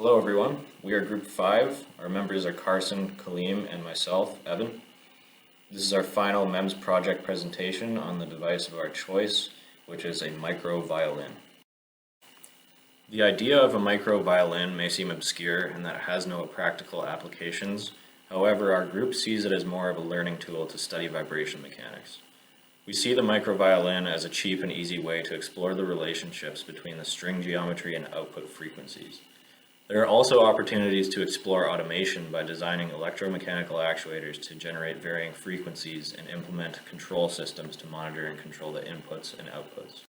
Hello everyone, we are Group 5. Our members are Carson, Kaleem, and myself, Evan. This is our final MEMS project presentation on the device of our choice, which is a micro violin. The idea of a micro violin may seem obscure in that it has no practical applications. However, our group sees it as more of a learning tool to study vibration mechanics. We see the micro violin as a cheap and easy way to explore the relationships between the string geometry and output frequencies. There are also opportunities to explore automation by designing electromechanical actuators to generate varying frequencies and implement control systems to monitor and control the inputs and outputs.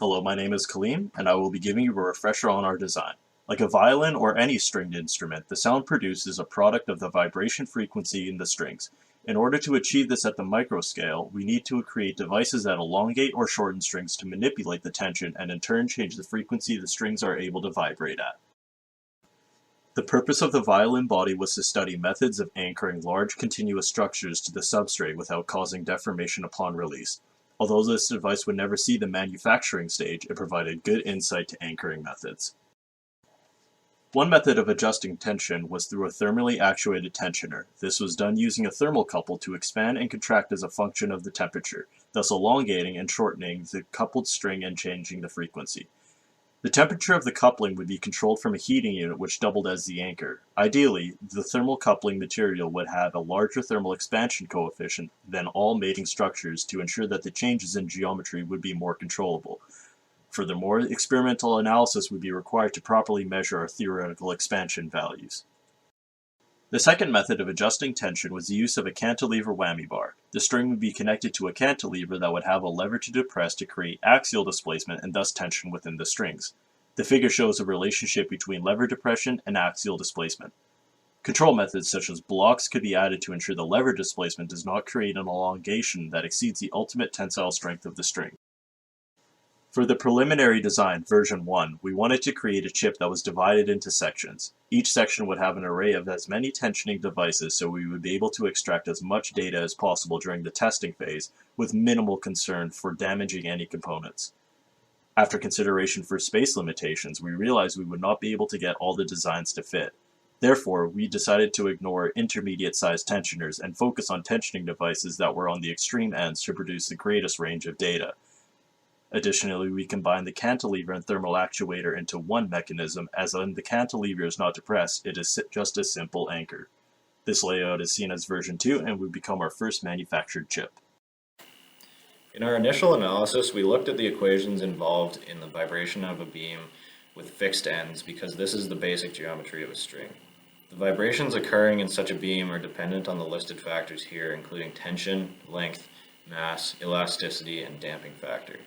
Hello, my name is Kaleem, and I will be giving you a refresher on our design. Like a violin or any stringed instrument, the sound produced is a product of the vibration frequency in the strings. In order to achieve this at the micro scale, we need to create devices that elongate or shorten strings to manipulate the tension and in turn change the frequency the strings are able to vibrate at. The purpose of the violin body was to study methods of anchoring large continuous structures to the substrate without causing deformation upon release. Although this device would never see the manufacturing stage, it provided good insight to anchoring methods. One method of adjusting tension was through a thermally actuated tensioner. This was done using a thermocouple to expand and contract as a function of the temperature, thus elongating and shortening the coupled string and changing the frequency. The temperature of the coupling would be controlled from a heating unit which doubled as the anchor. Ideally, the thermal coupling material would have a larger thermal expansion coefficient than all mating structures to ensure that the changes in geometry would be more controllable. Furthermore, experimental analysis would be required to properly measure our theoretical expansion values. The second method of adjusting tension was the use of a cantilever whammy bar. The string would be connected to a cantilever that would have a lever to depress to create axial displacement and thus tension within the strings. The figure shows a relationship between lever depression and axial displacement. Control methods such as blocks could be added to ensure the lever displacement does not create an elongation that exceeds the ultimate tensile strength of the string. For the preliminary design, version 1, we wanted to create a chip that was divided into sections. Each section would have an array of as many tensioning devices so we would be able to extract as much data as possible during the testing phase with minimal concern for damaging any components. After consideration for space limitations, we realized we would not be able to get all the designs to fit. Therefore, we decided to ignore intermediate-sized tensioners and focus on tensioning devices that were on the extreme ends to produce the greatest range of data. Additionally, we combined the cantilever and thermal actuator into one mechanism, as when the cantilever is not depressed, it is just a simple anchor. This layout is seen as version 2 and would become our first manufactured chip. In our initial analysis, we looked at the equations involved in the vibration of a beam with fixed ends because this is the basic geometry of a string. The vibrations occurring in such a beam are dependent on the listed factors here, including tension, length, mass, elasticity, and damping factor.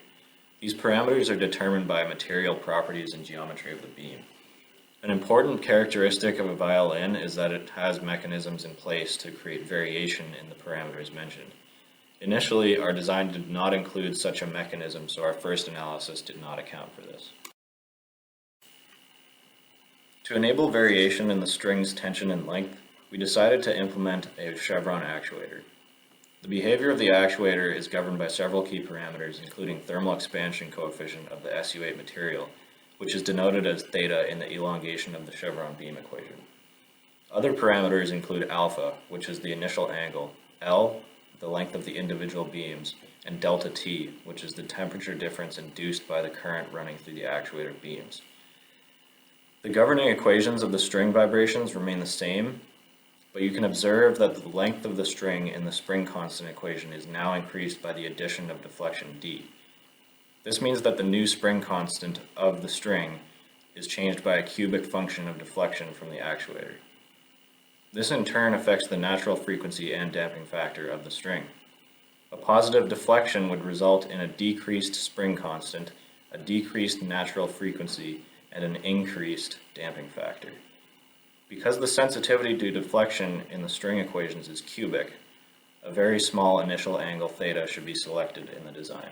These parameters are determined by material properties and geometry of the beam. An important characteristic of a violin is that it has mechanisms in place to create variation in the parameters mentioned. Initially, our design did not include such a mechanism, so our first analysis did not account for this. To enable variation in the string's tension and length, we decided to implement a chevron actuator. The behavior of the actuator is governed by several key parameters, including thermal expansion coefficient of the SU8 material, which is denoted as theta in the elongation of the chevron beam equation. Other parameters include alpha, which is the initial angle, L, the length of the individual beams, and delta T, which is the temperature difference induced by the current running through the actuator beams. The governing equations of the string vibrations remain the same, but you can observe that the length of the string in the spring constant equation is now increased by the addition of deflection d. This means that the new spring constant of the string is changed by a cubic function of deflection from the actuator. This in turn affects the natural frequency and damping factor of the string. A positive deflection would result in a decreased spring constant, a decreased natural frequency, and an increased damping factor. Because the sensitivity to deflection in the string equations is cubic, a very small initial angle theta should be selected in the design.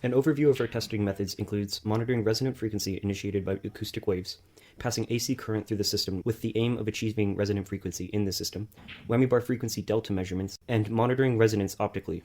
An overview of our testing methods includes monitoring resonant frequency initiated by acoustic waves, passing AC current through the system with the aim of achieving resonant frequency in the system, whammy bar frequency delta measurements, and monitoring resonance optically.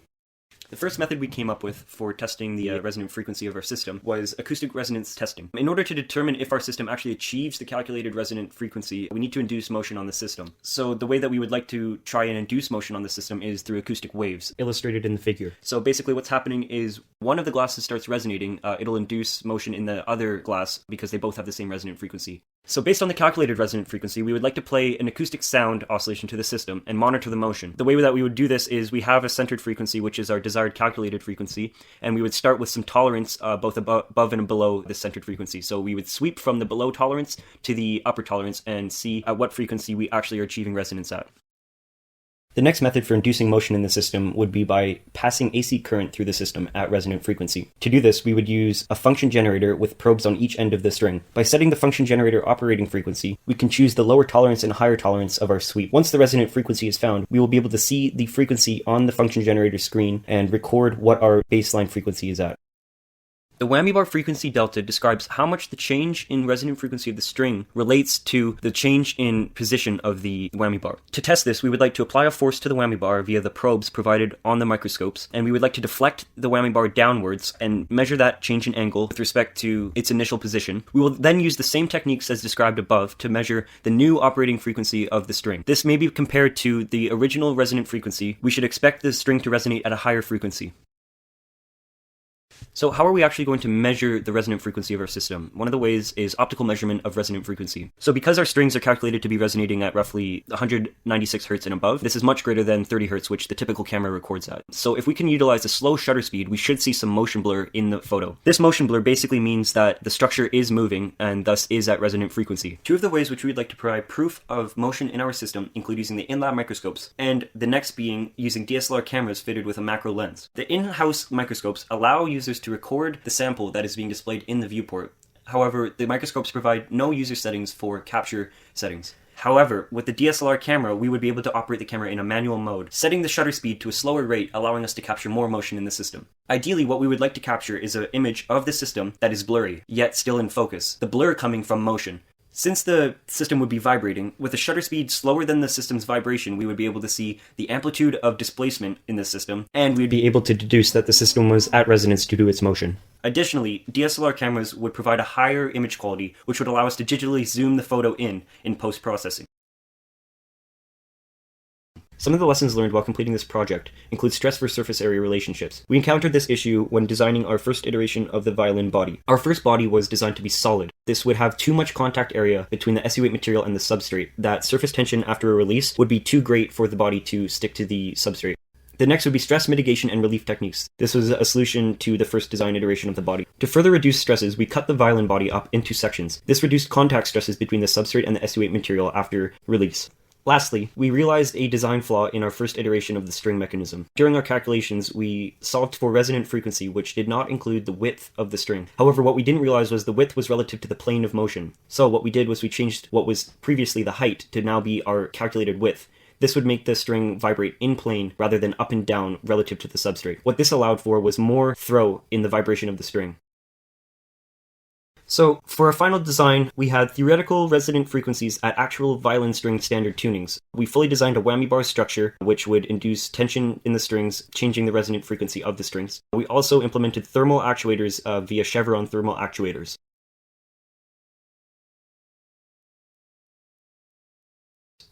The first method we came up with for testing the resonant frequency of our system was acoustic resonance testing. In order to determine if our system actually achieves the calculated resonant frequency, we need to induce motion on the system. So the way that we would like to try and induce motion on the system is through acoustic waves, illustrated in the figure. So basically what's happening is one of the glasses starts resonating, it'll induce motion in the other glass because they both have the same resonant frequency. So based on the calculated resonant frequency, we would like to play an acoustic sound oscillation to the system and monitor the motion. The way that we would do this is we have a centered frequency, which is our desired calculated frequency, and we would start with some tolerance both above and below the centered frequency. So we would sweep from the below tolerance to the upper tolerance and see at what frequency we actually are achieving resonance at. The next method for inducing motion in the system would be by passing AC current through the system at resonant frequency. To do this, we would use a function generator with probes on each end of the string. By setting the function generator operating frequency, we can choose the lower tolerance and higher tolerance of our sweep. Once the resonant frequency is found, we will be able to see the frequency on the function generator screen and record what our baseline frequency is at. The whammy bar frequency delta describes how much the change in resonant frequency of the string relates to the change in position of the whammy bar. To test this, we would like to apply a force to the whammy bar via the probes provided on the microscopes, and we would like to deflect the whammy bar downwards and measure that change in angle with respect to its initial position. We will then use the same techniques as described above to measure the new operating frequency of the string. This may be compared to the original resonant frequency. We should expect the string to resonate at a higher frequency. So how are we actually going to measure the resonant frequency of our system? One of the ways is optical measurement of resonant frequency. So because our strings are calculated to be resonating at roughly 196 Hz and above, this is much greater than 30 Hz, which the typical camera records at. So if we can utilize a slow shutter speed, we should see some motion blur in the photo. This motion blur basically means that the structure is moving and thus is at resonant frequency. Two of the ways which we'd like to provide proof of motion in our system include using the in-lab microscopes, and the next being using DSLR cameras fitted with a macro lens. The in-house microscopes allow users to record the sample that is being displayed in the viewport. However, the microscopes provide no user settings for capture settings. However, with the DSLR camera, we would be able to operate the camera in a manual mode, setting the shutter speed to a slower rate, allowing us to capture more motion in the system. Ideally, what we would like to capture is an image of the system that is blurry, yet still in focus, the blur coming from motion. Since the system would be vibrating, with a shutter speed slower than the system's vibration, we would be able to see the amplitude of displacement in the system, and we'd be able to deduce that the system was at resonance due to its motion. Additionally, DSLR cameras would provide a higher image quality, which would allow us to digitally zoom the photo in post-processing. Some of the lessons learned while completing this project include stress for surface area relationships. We encountered this issue when designing our first iteration of the violin body. Our first body was designed to be solid. This would have too much contact area between the SU8 material and the substrate, that surface tension after a release would be too great for the body to stick to the substrate. The next would be stress mitigation and relief techniques. This was a solution to the first design iteration of the body. To further reduce stresses, we cut the violin body up into sections. This reduced contact stresses between the substrate and the SU8 material after release. Lastly, we realized a design flaw in our first iteration of the string mechanism. During our calculations, we solved for resonant frequency, which did not include the width of the string. However, what we didn't realize was the width was relative to the plane of motion. So what we did was we changed what was previously the height to now be our calculated width. This would make the string vibrate in plane rather than up and down relative to the substrate. What this allowed for was more throw in the vibration of the string. So, for our final design, we had theoretical resonant frequencies at actual violin string standard tunings. We fully designed a whammy bar structure, which would induce tension in the strings, changing the resonant frequency of the strings. We also implemented thermal actuators via chevron thermal actuators.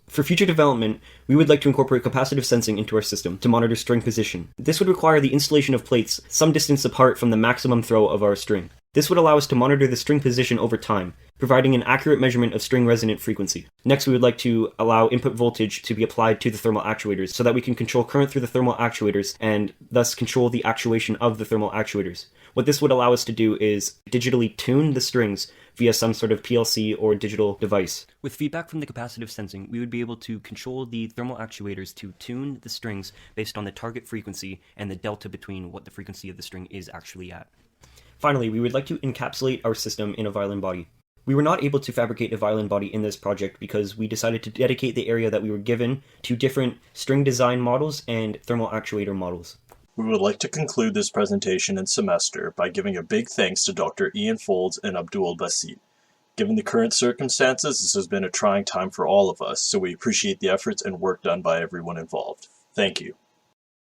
For future development, we would like to incorporate capacitive sensing into our system to monitor string position. This would require the installation of plates some distance apart from the maximum throw of our string. This would allow us to monitor the string position over time, providing an accurate measurement of string resonant frequency. Next, we would like to allow input voltage to be applied to the thermal actuators so that we can control current through the thermal actuators and thus control the actuation of the thermal actuators. What this would allow us to do is digitally tune the strings via some sort of PLC or digital device. With feedback from the capacitive sensing, we would be able to control the thermal actuators to tune the strings based on the target frequency and the delta between what the frequency of the string is actually at. Finally, we would like to encapsulate our system in a violin body. We were not able to fabricate a violin body in this project because we decided to dedicate the area that we were given to different string design models and thermal actuator models. We would like to conclude this presentation and semester by giving a big thanks to Dr. Ian Folds and Abdul Basit. Given the current circumstances, this has been a trying time for all of us, so we appreciate the efforts and work done by everyone involved. Thank you.